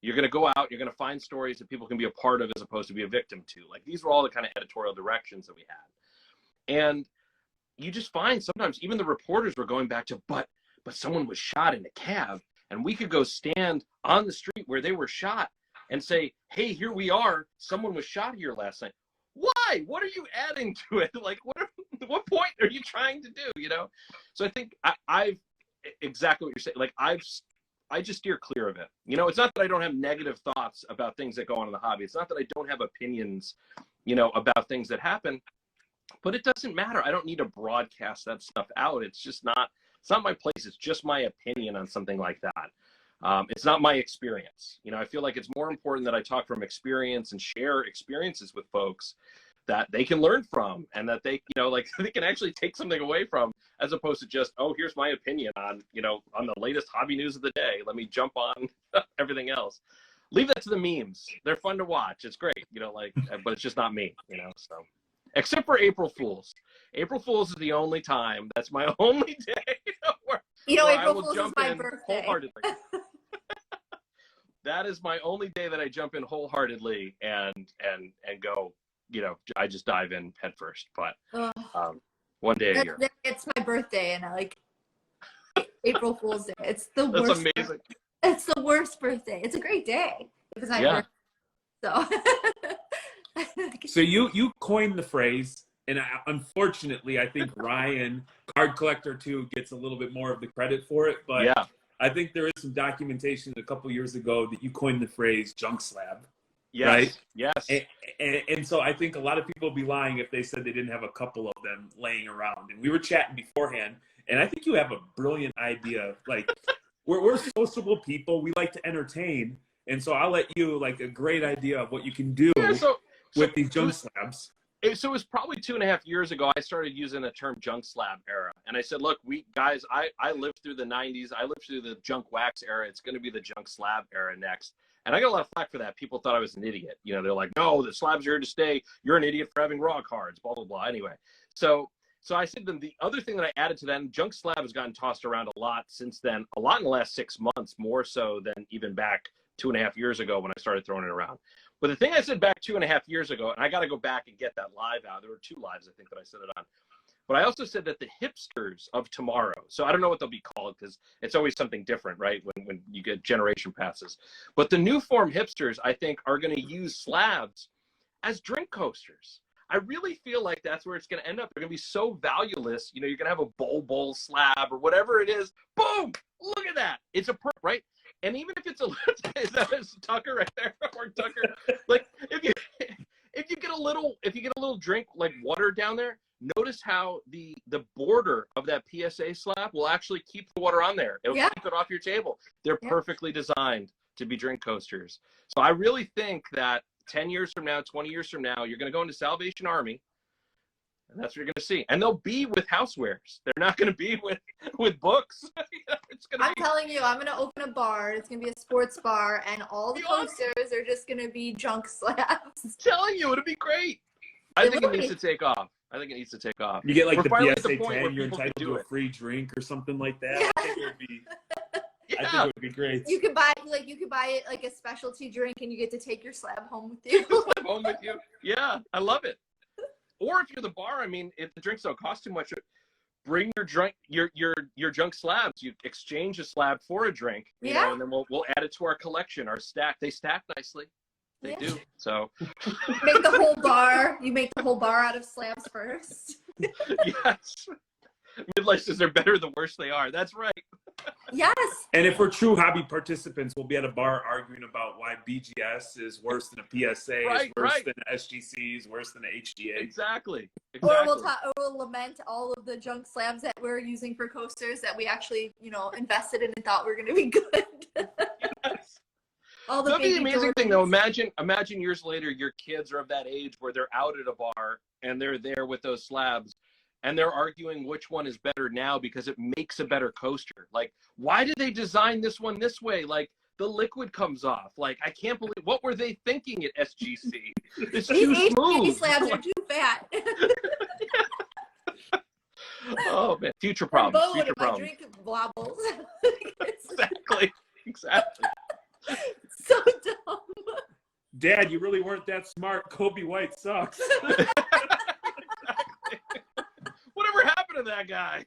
You're going to go out, you're going to find stories that people can be a part of as opposed to be a victim to. Like, these were all the kind of editorial directions that we had. And you just find sometimes even the reporters were going back to, but someone was shot in a cab, and we could go stand on the street where they were shot and say, hey, here we are. Someone was shot here last night. What? why? What are you adding to it? Like, what point are you trying to do? You know? So I think I've exactly what you're saying. Like I just steer clear of it. You know, it's not that I don't have negative thoughts about things that go on in the hobby. It's not that I don't have opinions, you know, about things that happen, but it doesn't matter. I don't need to broadcast that stuff out. It's not my place. It's just my opinion on something like that. It's not my experience. You know, I feel like it's more important that I talk from experience and share experiences with folks that they can learn from, and that they, you know, like they can actually take something away from, as opposed to just, oh, here's my opinion on, you know, on the latest hobby news of the day. Let me jump on everything else. Leave that to the memes. They're fun to watch. It's great, you know, like, but it's just not me, you know, so. Except for April Fools. April Fools is the only time. That's my only day where, You know, where April I will Fool's jump is my in birthday. wholeheartedly. That is my only day that I jump in wholeheartedly and go, you know, I just dive in head first. But one day a year. It's my birthday, and I like April Fool's Day. It's the That's worst. amazing. It's the worst birthday. It's a great day. It was my Yeah. birthday. So you coined the phrase, and unfortunately, I think Ryan, Card Collector 2, gets a little bit more of the credit for it. But Yeah. I think there is some documentation a couple years ago that you coined the phrase junk slab. Yes. Right? Yes. And so I think a lot of people would be lying if they said they didn't have a couple of them laying around. And we were chatting beforehand, and I think you have a brilliant idea. Like, we're sociable people. We like to entertain. And so I'll let you, like, a great idea of what you can do with these junk slabs. So it was probably 2.5 years ago I started using the term junk slab era. And I said, look, I lived through the 90s. I lived through the junk wax era. It's going to be the junk slab era next. And I got a lot of flack for that. People thought I was an idiot. You know, they're like, no, the slabs are here to stay. You're an idiot for having raw cards, blah, blah, blah. Anyway, so I said then the other thing that I added to that, and junk slab has gotten tossed around a lot since then, a lot in the last 6 months, more so than even back 2.5 years ago when I started throwing it around. But the thing I said back 2.5 years ago, and I got to go back and get that live out. There were 2 lives, I think, that I said it on. But I also said that the hipsters of tomorrow, so I don't know what they'll be called because it's always something different, right, when you get generation passes. But the new form hipsters, I think, are going to use slabs as drink coasters. I really feel like that's where it's going to end up. They're going to be so valueless. You know, you're going to have a bowl slab or whatever it is. Boom! Look at that. It's a right? And even if it's is that Tucker right there? Or Tucker? Like, if you get a little drink like water down there, notice how the border of that PSA slab will actually keep the water on there. It'll keep it off your table. They're perfectly designed to be drink coasters. So I really think that 10 years from now, 20 years from now, you're going to go into Salvation Army, and that's what you're going to see. And they'll be with housewares. They're not going to be with books. I'm telling you, I'm going to open a bar. It's going to be a sports bar, and all the posters are just going to be junk slabs. I'm telling you, it'll be great. I think it needs to take off. You get like the PSA 10, you're people entitled to a free drink or something like that. Yeah. I think it would be great. You could buy it like a specialty drink, and you get to take your slab home with you. Home with you. Yeah, I love it. Or if you're the bar, I mean, if the drinks don't cost too much, bring your drink, your junk slabs. You exchange a slab for a drink, you know, and then we'll add it to our collection. Our stack, they stack nicely. They do. So make the whole bar. You make the whole bar out of slabs first. Yes. Midlife says they're better the worse they are. That's right. Yes. And if we're true hobby participants, we'll be at a bar arguing about why BGS is worse than a PSA, is worse than an SGC, is worse than an HGA. Exactly. Or we'll lament all of the junk slabs that we're using for coasters that we actually, you know, invested in and thought were going to be good. Yes. All the That'd be the amazing thing, though. Jordans. Imagine years later, your kids are of that age where they're out at a bar and they're there with those slabs, and they're arguing which one is better now because it makes a better coaster. Like, why did they design this one this way? Like, the liquid comes off. Like, I can't believe, what were they thinking at SGC? It's too smooth. These slabs are too fat. Oh man, future problems. Future my problems. drink wobbles. Exactly. So dumb. Dad, you really weren't that smart. Kobe White sucks. Whatever happened to that guy?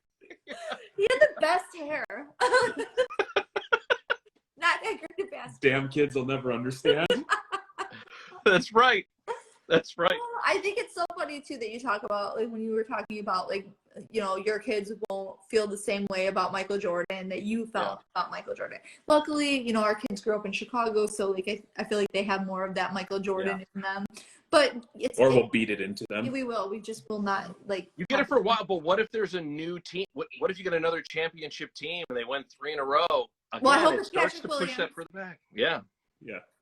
He had the best hair. Not that great a bastard. Damn kids will never understand. That's right. I think it's so funny. funny too that you talk about, like, when you were talking about, like, you know, your kids won't feel the same way about Michael Jordan that you felt about Michael Jordan. Luckily, you know, our kids grew up in Chicago, so like I feel like they have more of that Michael Jordan in them. But we'll beat it into them. We will. We just will not, like. You get it for a while, but what if there's a new team? What if you get another championship team and they win 3 in a row? Again, well, I hope it it's starts Patrick to Williams. push that further back. Yeah.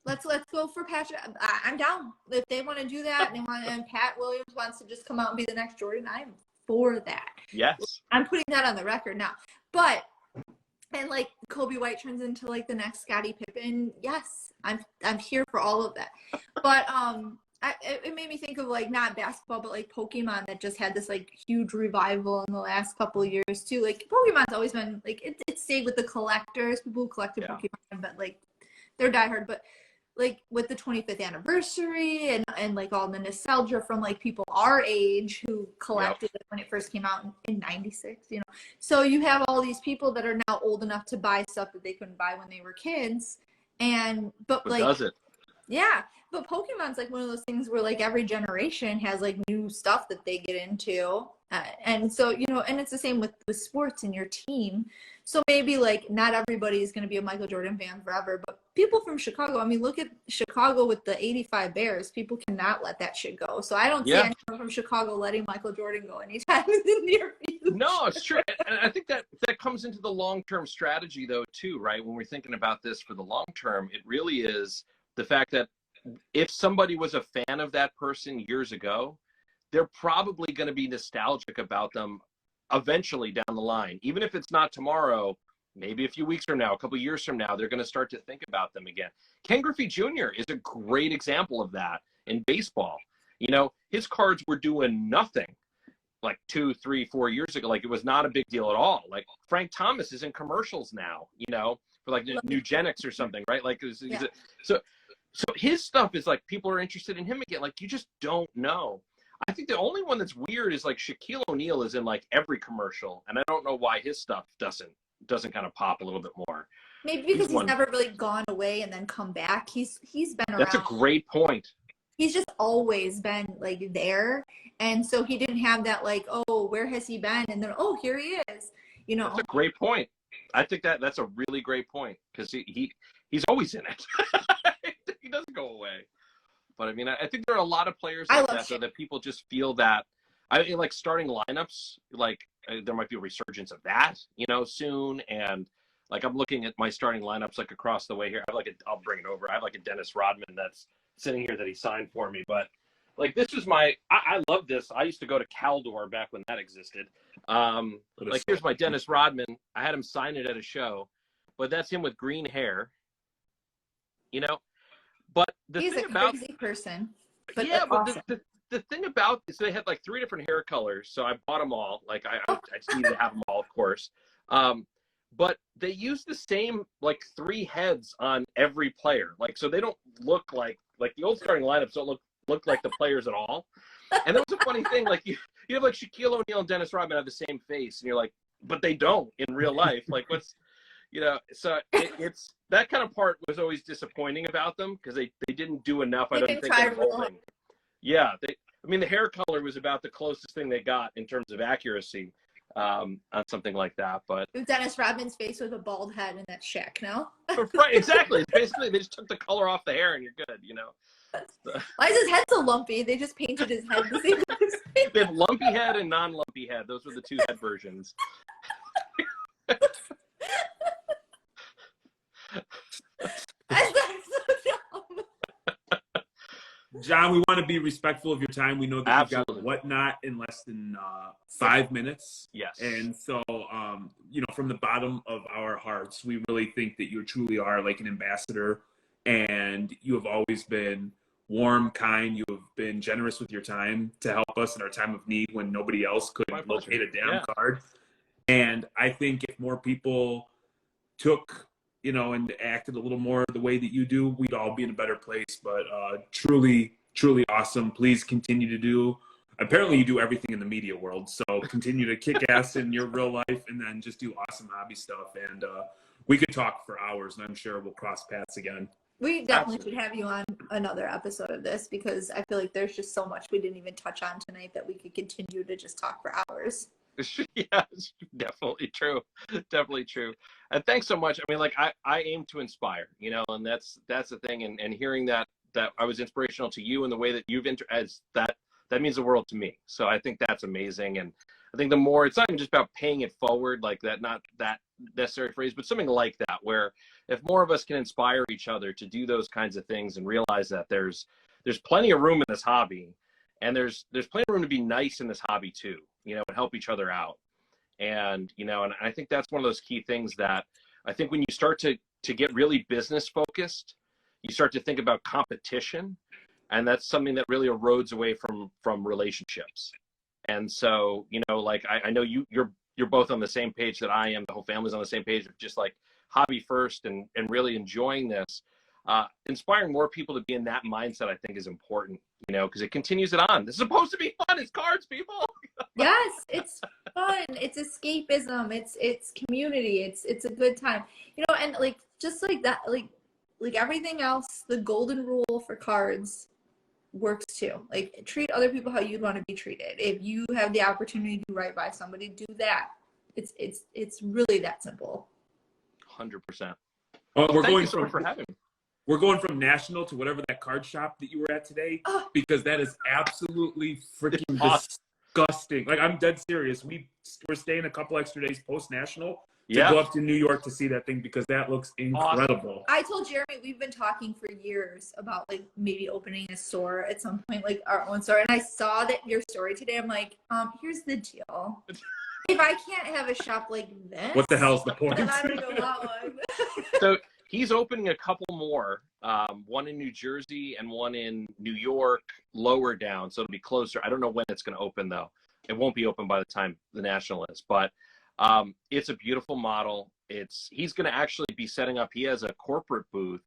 Let's go for Patrick. I'm down if they want to do that. And Pat Williams wants to just come out and be the next Jordan. I'm for that. Yes. I'm putting that on the record now. But and like Kobe White turns into like the next Scottie Pippen. Yes, I'm here for all of that. But it made me think of like not basketball, but like Pokemon that just had this like huge revival in the last couple of years too. Like Pokemon's always been like it stayed with the collectors, people who collected Pokemon, but like they're diehard. But like with the 25th anniversary and like all the nostalgia from like people our age who collected it when it first came out in 96, you know. So you have all these people that are now old enough to buy stuff that they couldn't buy when they were kids. But like, does it? Yeah. But Pokemon's like one of those things where like every generation has like new stuff that they get into. And so, you know, and it's the same with sports and your team. So maybe like not everybody is going to be a Michael Jordan fan forever, but people from Chicago, I mean, look at Chicago with the 85 Bears. People cannot let that shit go. So I don't see anyone from Chicago letting Michael Jordan go anytime in the near future. No, it's true. And I think that comes into the long-term strategy though, too, right? When we're thinking about this for the long term, it really is the fact that if somebody was a fan of that person years ago, they're probably going to be nostalgic about them eventually down the line. Even if it's not tomorrow, maybe a few weeks from now, a couple of years from now, they're going to start to think about them again. Ken Griffey Jr. is a great example of that in baseball. You know, his cards were doing nothing like 2, 3, 4 years ago. Like it was not a big deal at all. Like Frank Thomas is in commercials now, you know, for like Nugenics or something, right? Like, so his stuff is like, people are interested in him again. Like, you just don't know. I think the only one that's weird is like Shaquille O'Neal is in like every commercial, and I don't know why his stuff doesn't kind of pop a little bit more. Maybe because he's never really gone away and then come back. He's been around. That's a great point. He's just always been like there, and so he didn't have that like, oh, where has he been? And then, oh, here he is. You know, that's a great point. I think that's a really great point because he's always in it. He doesn't go away. But I mean, I think there are a lot of players like that, so that people just feel that. I mean, like starting lineups, like there might be a resurgence of that, you know, soon. And like I'm looking at my starting lineups like across the way here. I'll bring it over. I have like a Dennis Rodman that's sitting here that he signed for me. But like this is I love this. I used to go to Caldor back when that existed. Like here's my Dennis Rodman. I had him sign it at a show, but that's him with green hair. You know. But he's a crazy person. But yeah, but awesome. the thing about this, they had like 3 different hair colors, so I bought them all. Like I just needed to have them all, of course. But they use the same like 3 heads on every player. Like so they don't look like the old starting lineups don't look like the players at all. And that was a funny thing. Like you have like Shaquille O'Neal and Dennis Rodman have the same face, and you're like, but they don't in real life. Like what's you know, so it's that kind of part was always disappointing about them because they didn't do enough. I don't think. Yeah, I mean, the hair color was about the closest thing they got in terms of accuracy on something like that. But Dennis Rodman's face with a bald head and that's Shaq, no? Right, exactly. It's basically, they just took the color off the hair and you're good, you know. So. Why is his head so lumpy? They just painted his head the same way. They have lumpy head and non-lumpy head. Those were the 2 head versions. That's so dumb. John, we want to be respectful of your time. We know that Absolutely. You've got Whatnot in less than 5 minutes. Yes. And so, you know, from the bottom of our hearts, we really think that you truly are like an ambassador, and you have always been warm, kind. You have been generous with your time to help us in our time of need when nobody else could locate a damn card. And I think if more people took, you know, and acted a little more the way that you do, we'd all be in a better place. But truly, truly awesome. Please continue to do. Apparently you do everything in the media world. So continue to kick ass in your real life and then just do awesome hobby stuff. And we could talk for hours, and I'm sure we'll cross paths again. We definitely should have you on another episode of this because I feel like there's just so much we didn't even touch on tonight that we could continue to just talk for hours. Yeah, it's definitely true. Definitely true. And thanks so much. I mean, like I aim to inspire, you know, and that's the thing. And hearing that I was inspirational to you in the way that you've that means the world to me. So I think that's amazing. And I think the more, it's not even just about paying it forward, like that, not that necessary phrase, but something like that, where if more of us can inspire each other to do those kinds of things and realize that there's plenty of room in this hobby, and there's plenty of room to be nice in this hobby too, you know, and help each other out. And, you know, and I think that's one of those key things that I think when you start to get really business focused, you start to think about competition, and that's something that really erodes away from relationships. And so, you know, like I know you're both on the same page that I am. The whole family's on the same page of just like hobby first and really enjoying this. Inspiring more people to be in that mindset, I think, is important, you know, because it continues it on. This is supposed to be fun. It's cards, people. Yes, it's fun. It's escapism. It's community. It's a good time, you know. And like just like that, like everything else, the golden rule for cards works too. Like treat other people how you'd want to be treated. If you have the opportunity to do right by somebody, do that. It's really that simple. 100%. Oh, Thank you so much for having me. We're going from National to whatever that card shop that you were at today, because that is absolutely freaking disgusting. Like, I'm dead serious. We're staying a couple extra days post National to go up to New York to see that thing because that looks incredible. I told Jeremy we've been talking for years about like maybe opening a store at some point, like our own store. And I saw that your story today. I'm like, here's the deal. If I can't have a shop like this, what the hell's the point? Then I don't know what one. So he's opening a couple more, one in New Jersey and one in New York, lower down. So it'll be closer. I don't know when it's going to open though. It won't be open by the time the National is, but it's a beautiful model. He's going to actually be setting up. He has a corporate booth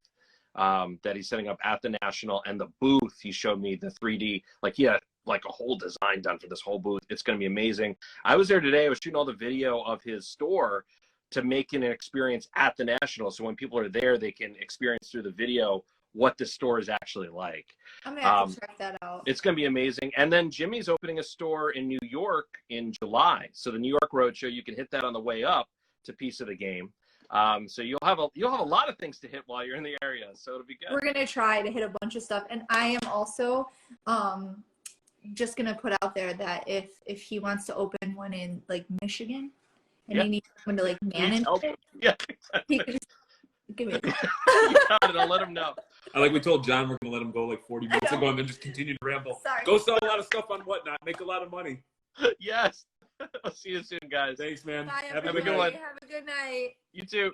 that he's setting up at the National, and the booth, he showed me the 3D, like he had like a whole design done for this whole booth. It's going to be amazing. I was there today. I was shooting all the video of his store to make an experience at the National. So when people are there, they can experience through the video what the store is actually like. I'm going to have to check that out. It's going to be amazing. And then Jimmy's opening a store in New York in July. So the New York Roadshow, you can hit that on the way up to Piece of the Game. So you'll have a lot of things to hit while you're in the area. So it'll be good. We're going to try to hit a bunch of stuff. And I am also just going to put out there that if he wants to open one in like Michigan and he needs someone to like manage it, he could just give me I'll let him know. Like we told John, we're going to let him go like 40 minutes ago and then just continue to ramble. Sorry. Go sell a lot of stuff on Whatnot. Make a lot of money. Yes. I'll see you soon, guys. Thanks, man. Bye, Have a good one. Have a good night. You too.